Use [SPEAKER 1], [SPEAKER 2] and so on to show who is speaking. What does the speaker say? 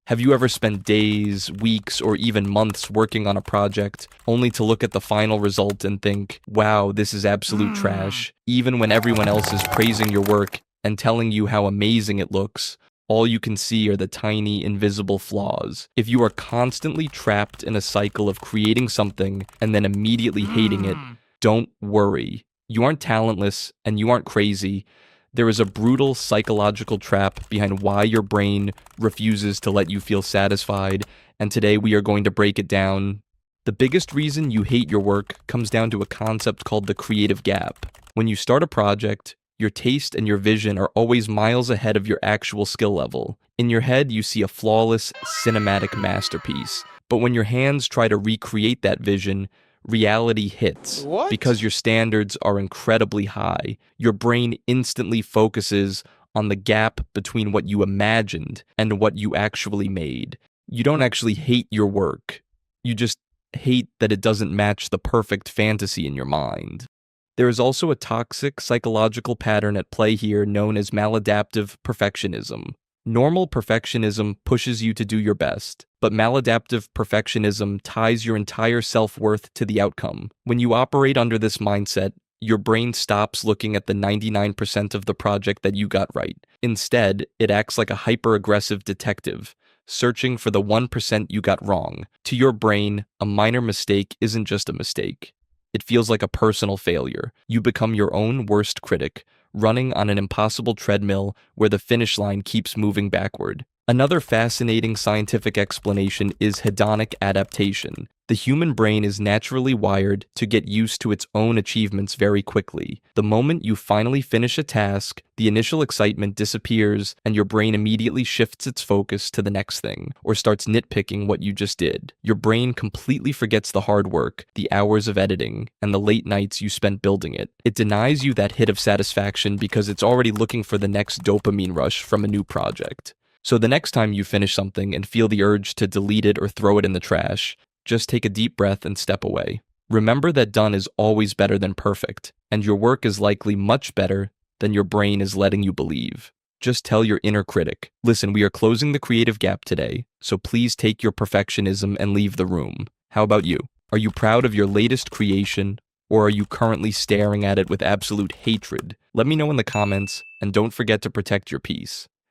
[SPEAKER 1] Have you ever spent days, weeks, or even months working on a project only to look at the final result and think, wow, this is absolute trash, even when everyone else is praising your work and telling you how amazing it looks? All you can see are the tiny, invisible flaws. If you are constantly trapped in a cycle of creating something and then immediately hating it, don't worry. You aren't talentless and you aren't crazy. There is a brutal psychological trap behind why your brain refuses to let you feel satisfied, and today we are going to break it down. The biggest reason you hate your work comes down to a concept called the creative gap. When you start a project, your taste and your vision are always miles ahead of your actual skill level. In your head, you see a flawless, cinematic masterpiece. But when your hands try to recreate that vision, reality hits.
[SPEAKER 2] What?
[SPEAKER 1] Because your standards are incredibly high. Your brain instantly focuses on the gap between what you imagined and what you actually made. You don't actually hate your work. You just hate that it doesn't match the perfect fantasy in your mind. There is also a toxic psychological pattern at play here known as maladaptive perfectionism. Normal perfectionism pushes you to do your best, but maladaptive perfectionism ties your entire self-worth to the outcome. When you operate under this mindset, your brain stops looking at the 99% of the project that you got right. Instead, it acts like a hyper-aggressive detective, searching for the 1% you got wrong. To your brain, a minor mistake isn't just a mistake. It feels like a personal failure. You become your own worst critic, running on an impossible treadmill where the finish line keeps moving backward. Another fascinating scientific explanation is hedonic adaptation. The human brain is naturally wired to get used to its own achievements very quickly. The moment you finally finish a task, the initial excitement disappears and your brain immediately shifts its focus to the next thing, or starts nitpicking what you just did. Your brain completely forgets the hard work, the hours of editing, and the late nights you spent building it. It denies you that hit of satisfaction because it's already looking for the next dopamine rush from a new project. So the next time you finish something and feel the urge to delete it or throw it in the trash, just take a deep breath and step away. Remember that done is always better than perfect, and your work is likely much better than your brain is letting you believe. Just tell your inner critic, listen, we are closing the creative gap today, so please take your perfectionism and leave the room. How about you? Are you proud of your latest creation, or are you currently staring at it with absolute hatred? Let me know in the comments, and don't forget to protect your peace.